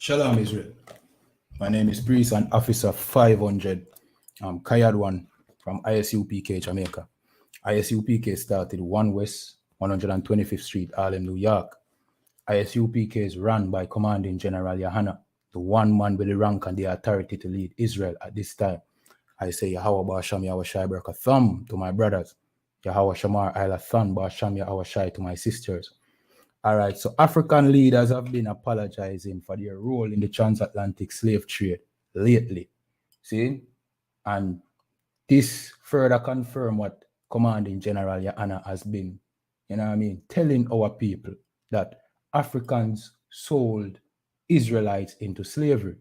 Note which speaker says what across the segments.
Speaker 1: Shalom, Israel. My name is Priest and Officer 500. I'm Kayad 1 from ISUPK, Jamaica. ISUPK started 1 West, 125th Street, Harlem, New York. ISUPK is run by Commanding General Yahana, the one man with the rank and the authority to lead Israel at this time. I say Yahweh Ba'asham Yahushai Barakatham to my brothers. Yahweh Shamar Ailathan Ba'asham Yahushai to my sisters. All right, so African leaders have been apologizing for their role in the transatlantic slave trade lately. See? And this further confirm what Commanding General Yahana has been, telling our people that Africans sold Israelites into slavery.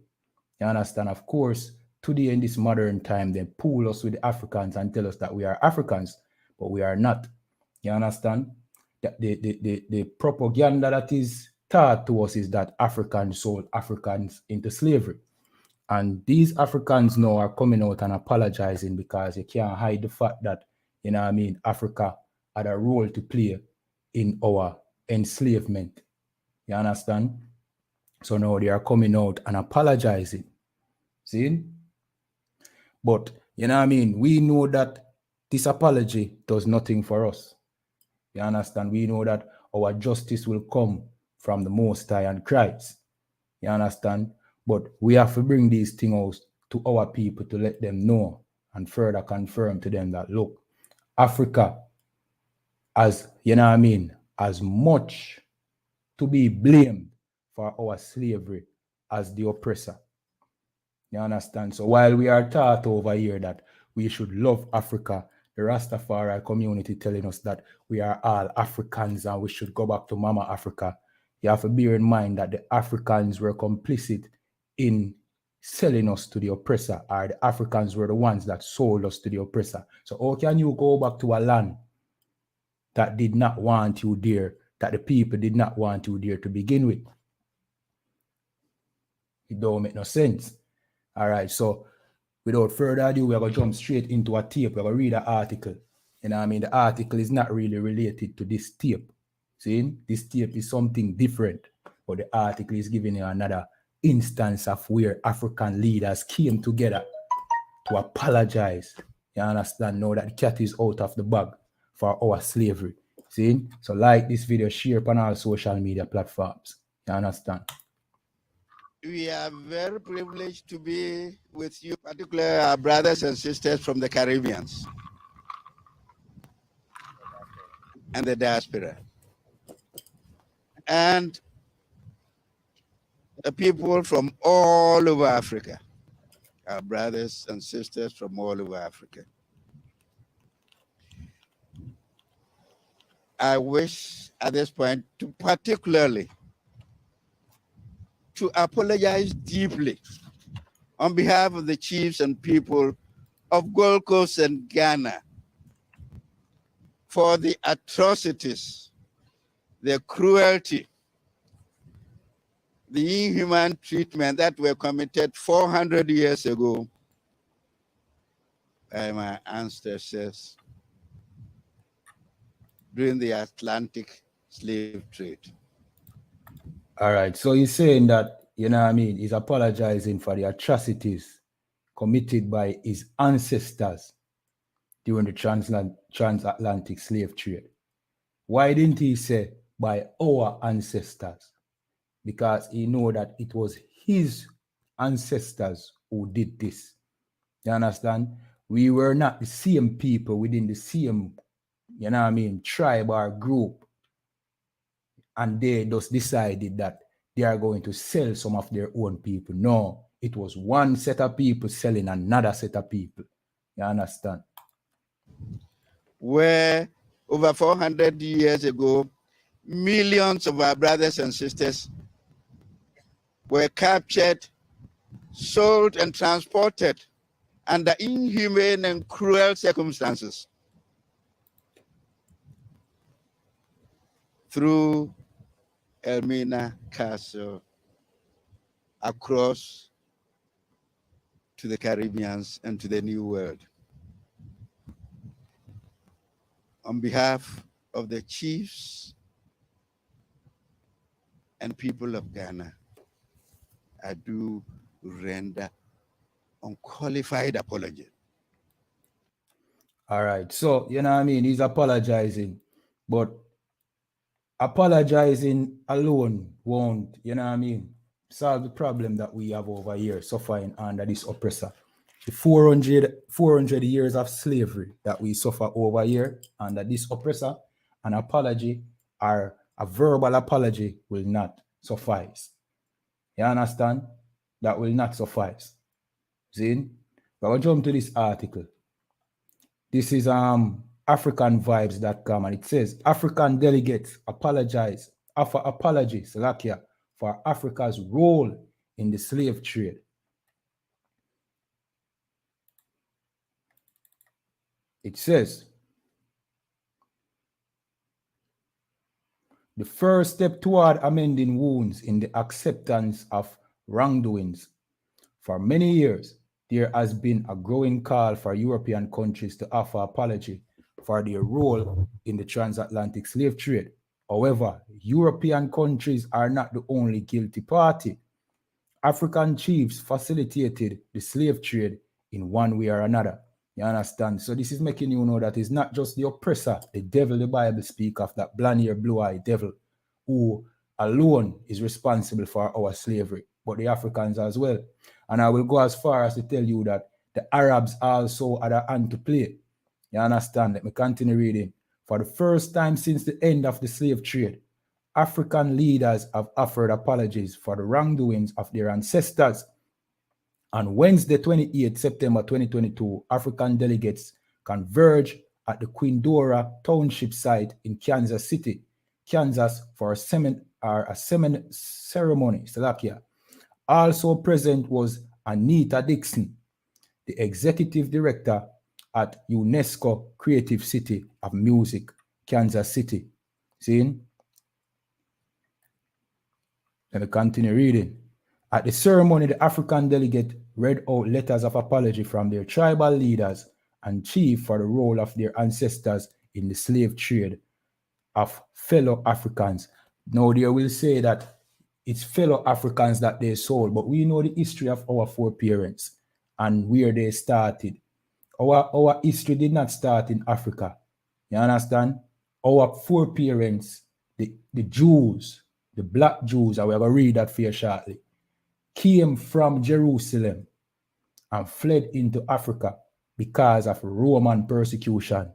Speaker 1: You understand? Of course, today in this modern time, they pull us with the Africans and tell us that we are Africans, but we are not. You understand? The propaganda that is taught to us is that Africans sold Africans into slavery. And these Africans now are coming out and apologizing because you can't hide the fact that, Africa had a role to play in our enslavement. You understand? So now they are coming out and apologizing. See? But, we know that this apology does nothing for us. You understand? We know that our justice will come from the Most High and Christ. You understand? But we have to bring these things out to our people to let them know and further confirm to them that, look, Africa, as much to be blamed for our slavery as the oppressor. You understand? So while we are taught over here that we should love Africa, the Rastafari community telling us that we are all Africans and we should go back to Mama Africa, you have to bear in mind that the Africans were complicit in selling us to the oppressor, or the Africans were the ones that sold us to the oppressor. So how can you go back to a land that did not want you there, that the people did not want you there to begin with? It don't make no sense. All right, so without further ado, we're going to jump straight into a tape. We're going to read an article. The article is not really related to this tape. See, this tape is something different, but the article is giving you another instance of where African leaders came together to apologize. You understand now that the cat is out of the bag for our slavery. See, so like this video, share on all social media platforms. You understand?
Speaker 2: We are very privileged to be with you, particularly our brothers and sisters from the Caribbean and the diaspora, and the people from all over Africa, our brothers and sisters from all over Africa. I wish at this point to particularly to apologize deeply on behalf of the chiefs and people of Gold Coast and Ghana for the atrocities, the cruelty, the inhuman treatment that were committed 400 years ago by my ancestors during the Atlantic slave trade.
Speaker 1: All right, so he's saying that, he's apologizing for the atrocities committed by his ancestors during the transatlantic slave trade. Why didn't he say by our ancestors? Because he know that it was his ancestors who did this. You understand? We were not the same people within the same, tribe or group. And they just decided that they are going to sell some of their own people. No, it was one set of people selling another set of people. You understand?
Speaker 2: Where over 400 years ago, millions of our brothers and sisters were captured, sold, and transported under inhumane and cruel circumstances through Elmina Castle across to the Caribbean and to the New World. On behalf of the chiefs and people of Ghana, I do render unqualified apology.
Speaker 1: All right. So, you know what I mean? He's apologizing. But apologizing alone won't, you know what I mean, solve the problem that we have over here suffering under this oppressor. The 400 years of slavery that we suffer over here under this oppressor, an apology or a verbal apology will not suffice. You understand? That will not suffice. See? But I'll jump to this article. This is africanvibes.com, and it says African delegates offer apology, Slovakia, for Africa's role in the slave trade. It says the first step toward amending wounds in the acceptance of wrongdoings. For many years, there has been a growing call for European countries to offer apology for their role in the transatlantic slave trade. However, European countries are not the only guilty party. African chiefs facilitated the slave trade in one way or another. You understand? So this is making you know that it's not just the oppressor, the devil the Bible speaks of, that blonde-haired, blue-eyed devil, who alone is responsible for our slavery, but the Africans as well. And I will go as far as to tell you that the Arabs also had a hand to play. You understand? Let me continue reading. For the first time since the end of the slave trade, African leaders have offered apologies for the wrongdoings of their ancestors. On Wednesday, 28 September 2022, African delegates converged at the Quindaro Township Site in Kansas City, Kansas, for a ceremony. Slovakia. Also present was Anita Dixon, the executive director at UNESCO Creative City of Music, Kansas City. See? Let me continue reading. At the ceremony, the African delegate read out letters of apology from their tribal leaders and chief for the role of their ancestors in the slave trade of fellow Africans. Now, they will say that it's fellow Africans that they sold, but we know the history of our foreparents and where they started. Our history did not start in Africa. You understand? Our foreparents, the Jews, the black Jews, I will read that for you shortly, came from Jerusalem and fled into Africa because of Roman persecution.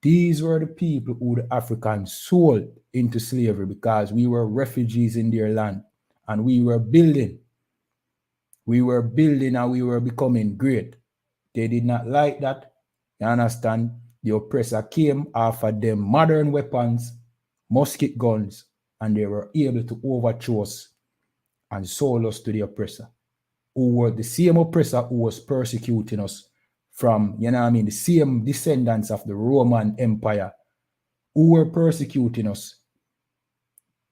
Speaker 1: These were the people who the Africans sold into slavery because we were refugees in their land and we were building. We were building and we were becoming great. They did not like that. You understand? The oppressor came, offered them modern weapons, musket guns, and they were able to overthrow us and sold us to the oppressor, who were the same oppressor who was persecuting us from, you know what I mean, the same descendants of the Roman Empire who were persecuting us.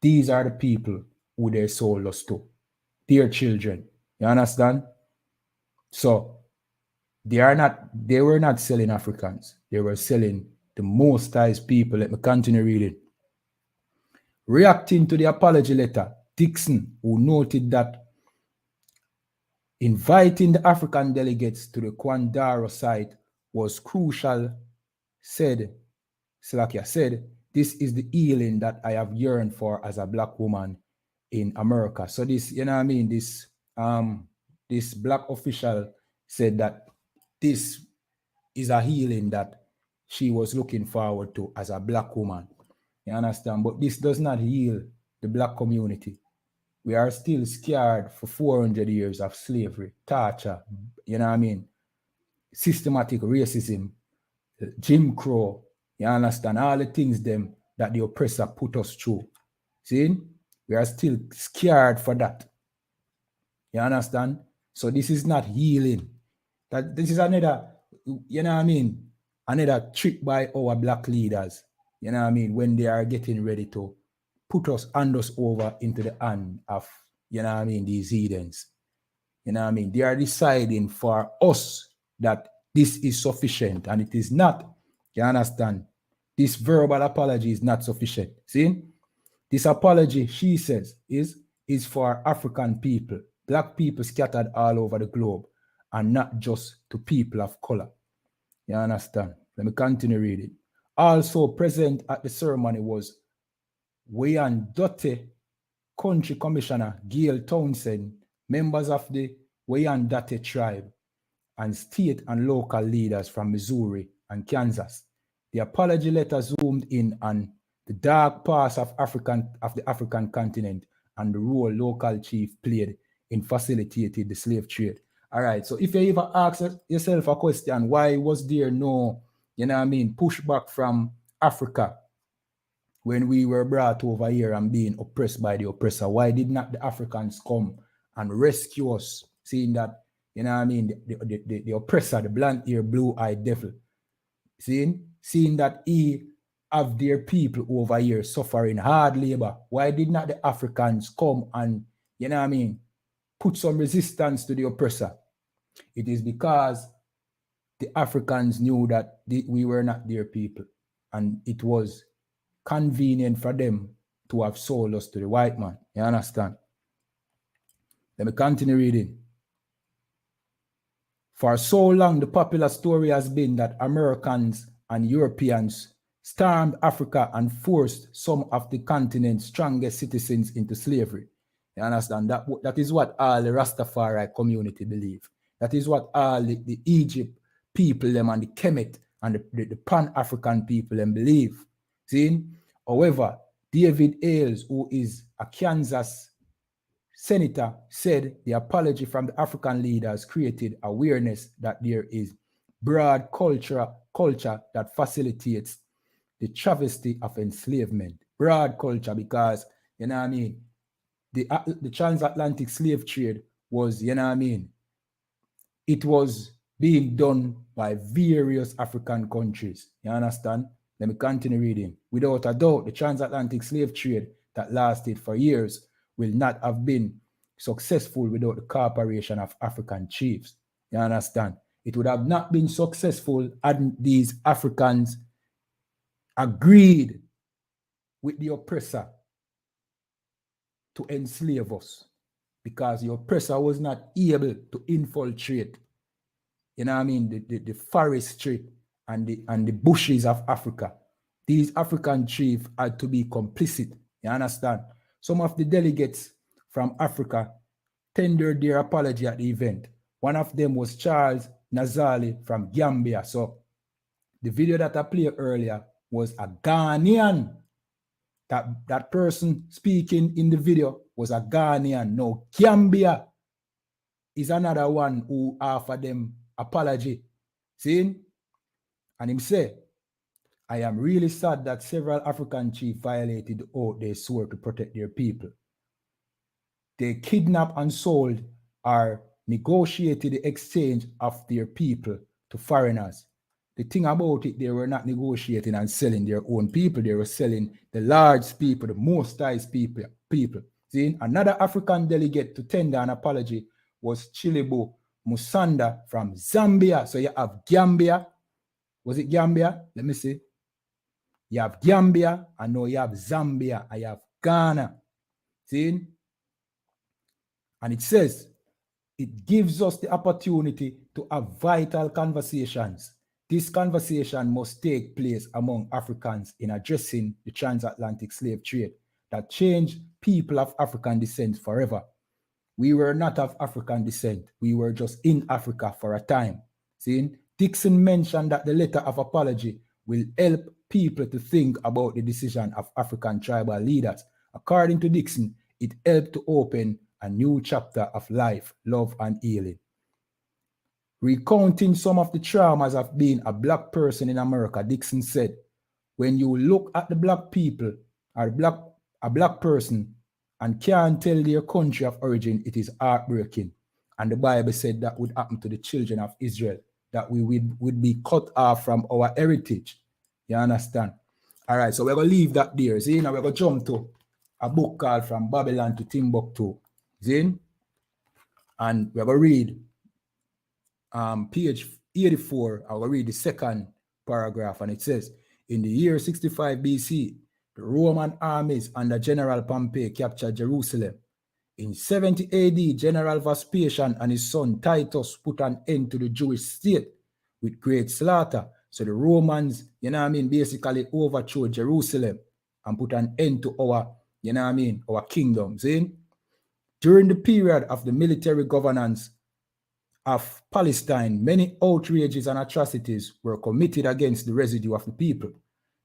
Speaker 1: These are the people who they sold us to, their children. You understand? So they were not selling Africans. They were selling the Most High's people. Let me continue reading. Reacting to the apology letter, Dixon, who noted that inviting the African delegates to the Quindaro site was crucial, said, this is the healing that I have yearned for as a black woman in America. So this, you know what I mean, this black official said that this is a healing that she was looking forward to as a black woman. You understand? But this does not heal the black community. We are still scared for 400 years of slavery, torture, you know what I mean? Systematic racism, Jim Crow, you understand? All the things them that the oppressor put us through. See? We are still scared for that. You understand? So this is not healing. That this is another, you know what I mean? Another trick by our black leaders, you know what I mean? When they are getting ready to put us, hand us over into the hand of, you know what I mean, these heathens. You know what I mean? They are deciding for us that this is sufficient, and it is not. You understand? This verbal apology is not sufficient. See? This apology, she says, is for African people. Black people scattered all over the globe, and not just to people of color. You understand? Let me continue reading. Also present at the ceremony was Wyandotte Country Commissioner Gail Townsend, members of the Wyandotte tribe, and state and local leaders from Missouri and Kansas. The apology letter zoomed in on the dark past of the African continent and the role local chief played in facilitating the slave trade. All right, so if you ever ask yourself a question, why was there no, pushback from Africa when we were brought over here and being oppressed by the oppressor? Why did not the Africans come and rescue us, seeing that, the oppressor, the blonde-haired, blue-eyed devil, seeing that he have their people over here suffering hard labor? Why did not the Africans come and, put some resistance to the oppressor? It is because the Africans knew that we were not their people, and it was convenient for them to have sold us to the white man. You understand? Let me continue reading. For so long, the popular story has been that Americans and Europeans stormed Africa and forced some of the continent's strongest citizens into slavery. You understand? That is what all the Rastafari community believe. That is what all the Egypt people them and the Kemet and the Pan-African people them believe. See? However, David Ailes, who is a Kansas senator, said the apology from the African leaders created awareness that there is broad culture that facilitates the travesty of enslavement. Broad culture, because, the transatlantic slave trade was, it was being done by various African countries. You understand? Let me continue reading. Without a doubt, the transatlantic slave trade that lasted for years will not have been successful without the cooperation of African chiefs. You understand? It would have not been successful had these Africans agreed with the oppressor to enslave us, because the oppressor was not able to infiltrate, the forestry and the bushes of Africa. These African chiefs had to be complicit. You understand? Some of the delegates from Africa tendered their apology at the event. One of them was Charles Nazali from Gambia. So the video that I played earlier was a Ghanaian. That person speaking in the video was a Ghanaian. No, Gambia is another one who offered them apology. See? And him say, I am really sad that several African chiefs violated the oath they swore to protect their people. They kidnapped and sold or negotiated the exchange of their people to foreigners. The thing about it, they were not negotiating and selling their own people. They were selling the large people, the most nice people. See, another African delegate to tender an apology was Chilibo Musanda from Zambia. So you have Gambia. Was it Gambia? Let me see. You have Gambia, and now you have Zambia. I have Ghana. See? And it says, it gives us the opportunity to have vital conversations. This conversation must take place among Africans in addressing the transatlantic slave trade that changed people of African descent forever. We were not of African descent. We were just in Africa for a time. See? Dixon mentioned that the letter of apology will help people to think about the decision of African tribal leaders. According to Dixon, it helped to open a new chapter of life, love, and healing. Recounting some of the traumas of being a black person in America, Dixon said, when you look at the black people or a black person and can't tell their country of origin, it is heartbreaking. And the Bible said that would happen to the children of Israel, that we would be cut off from our heritage. You understand? All right, so we're going to leave that there. See, now we're going to jump to a book called From Babylon to Timbuktu. See? And we're going to read page 84. I will read the second paragraph, and it says, in the year 65 BC, the Roman armies under General Pompey captured Jerusalem. In 70 AD, General Vespasian and his son Titus put an end to the Jewish state with great slaughter. So the Romans, basically overthrew Jerusalem and put an end to our, our kingdom. See? During the period of the military governance of Palestine, many outrages and atrocities were committed against the residue of the people.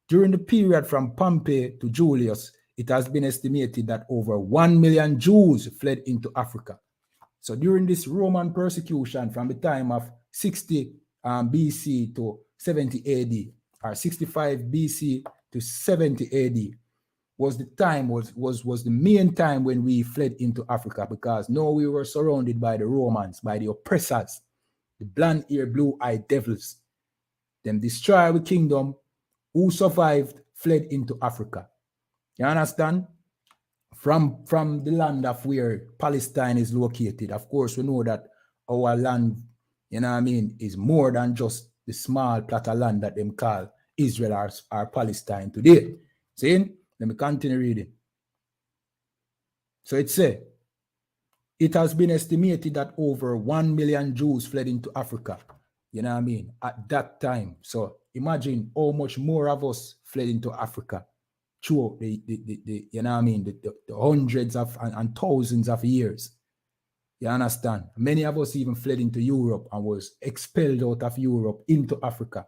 Speaker 1: During the period from Pompey to Julius, it has been estimated that over 1 million Jews fled into Africa. So during this Roman persecution from the time of 60 BC to 70 AD, or 65 BC to 70 AD, was the main time when we fled into Africa, because now we were surrounded by the Romans, by the oppressors, the blonde-eared, blue-eyed devils. Them destroy our kingdom. Who survived fled into Africa. You understand? From the land of where Palestine is located. Of course, we know that our land, is more than just the small plot of land that them call Israel or Palestine today. See? Let me continue reading. So it says, it has been estimated that over 1 million Jews fled into Africa. At that time. So imagine how much more of us fled into Africa through the hundreds of and thousands of years. You understand? Many of us even fled into Europe and was expelled out of Europe into Africa.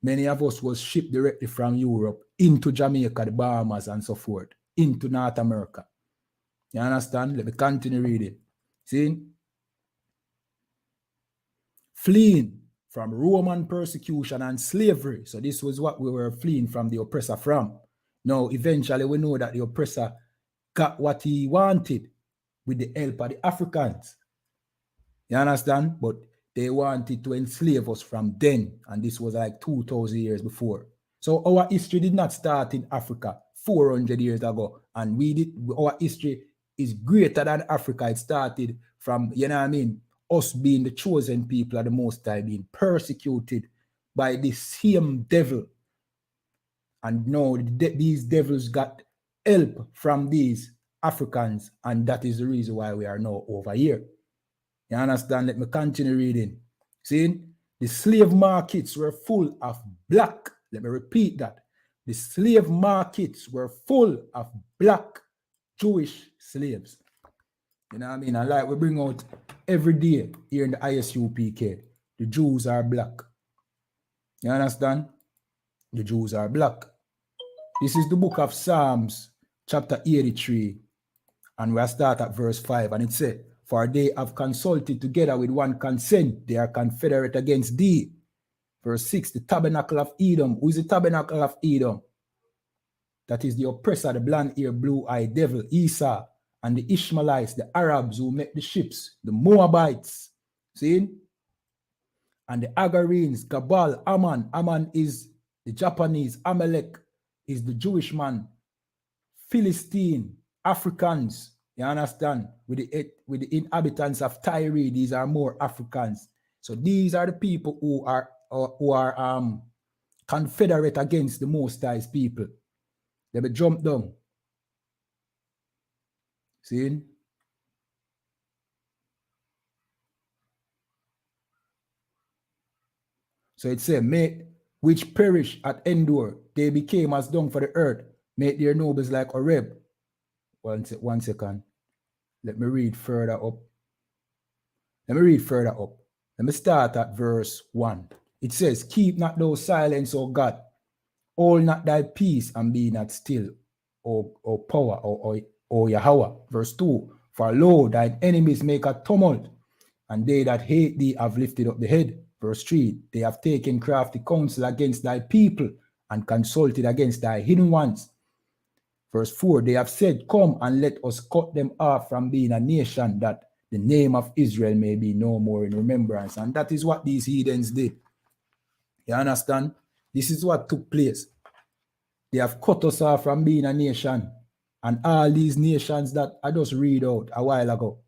Speaker 1: Many of us was shipped directly from Europe into Jamaica, the Bahamas, and so forth, into North America. You understand? Let me continue reading. See? Fleeing from Roman persecution and slavery. So this was what we were fleeing from the oppressor from. Now, eventually we know that the oppressor got what he wanted with the help of the Africans. You understand? But they wanted to enslave us from then. And this was like 2,000 years before. So our history did not start in Africa 400 years ago. And our history is greater than Africa. It started from, us being the chosen people of the Most High, being persecuted by the same devil. And now these devils got help from these Africans, and that is the reason why we are now over here. You understand? Let me continue reading. See, the slave markets were full of black. Let me repeat that. The slave markets were full of black Jewish slaves. You know what I mean? And like we bring out every day here in the ISUPK, the Jews are black. You understand? The Jews are black. This is the book of Psalms, chapter 83, and we'll start at verse 5, and it says, for they have consulted together with one consent, they are confederate against thee. Verse 6, the tabernacle of Edom. Who is the tabernacle of Edom? That is the oppressor, the blonde-eared, blue-eyed devil, Esau, and the Ishmaelites, the Arabs who make the ships, the Moabites, see? And the Agarenes, Gabal, Ammon. Ammon is the Japanese, Amalek is the Jewish man, Philistine, Africans, you understand? With the inhabitants of Tyre, these are more Africans. So these are the people who are confederate against the Most High's people. They be jumped down. See? So it says, which perish at Endor, they became as dung for the earth, make their nobles like Oreb. One second. Let me read further up. Let me start at verse 1. It says, keep not thou silence, O God. Hold not thy peace and be not still, O power, O Yahweh. Verse 2. For lo, thine enemies make a tumult, and they that hate thee have lifted up the head. Verse 3. They have taken crafty counsel against thy people and consulted against thy hidden ones. Verse 4, they have said, come and let us cut them off from being a nation, that the name of Israel may be no more in remembrance. And that is what these heathens did. You understand? This is what took place. They have cut us off from being a nation. And all these nations that I just read out a while ago,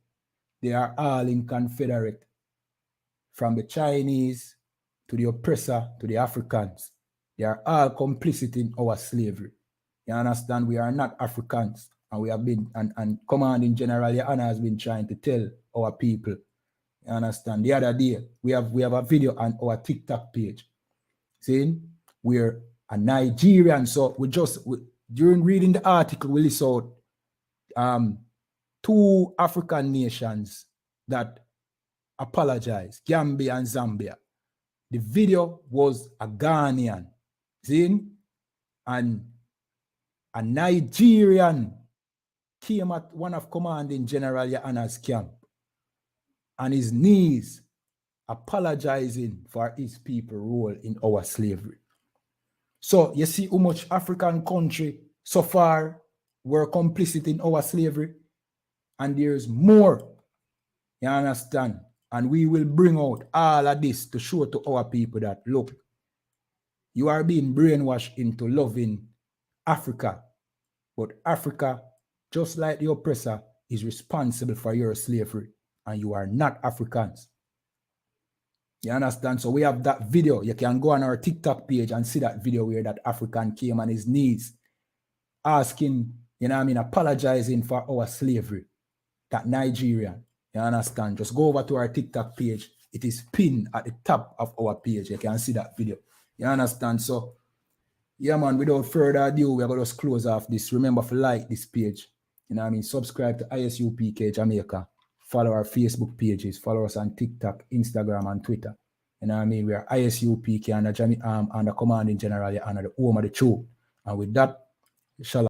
Speaker 1: they are all in confederate. From the Chinese to the oppressor to the Africans. They are all complicit in our slavery. You understand? We are not Africans. And we have been, and Commanding General Your Honor has been trying to tell our people, you understand? The other day, we have a video on our TikTok page, saying we're a Nigerian. So during reading the article, we list out 2 African nations that apologize, Gambia and Zambia. The video was a Ghanaian, see? And a Nigerian came at one of Commanding General Your Honor's camp on his knees, apologizing for his people's role in our slavery. So you see how much African country so far were complicit in our slavery, and there's more, you understand? And we will bring out all of this to show to our people that, look, you are being brainwashed into loving Africa, but Africa, just like the oppressor, is responsible for your slavery, and you are not Africans. You understand? So we have that video. You can go on our TikTok page and see that video where that African came on his knees, asking, you know what I mean, apologizing for our slavery. That Nigerian. You understand? Just go over to our TikTok page. It is pinned at the top of our page. You can see that video. You understand? So, yeah, man, without further ado, we're going to just close off this. Remember to like this page. You know what I mean? Subscribe to ISUPK Jamaica. Follow our Facebook pages. Follow us on TikTok, Instagram, and Twitter. You know what I mean? We are ISUPK and the Commanding General and the home of the show. And with that, inshallah.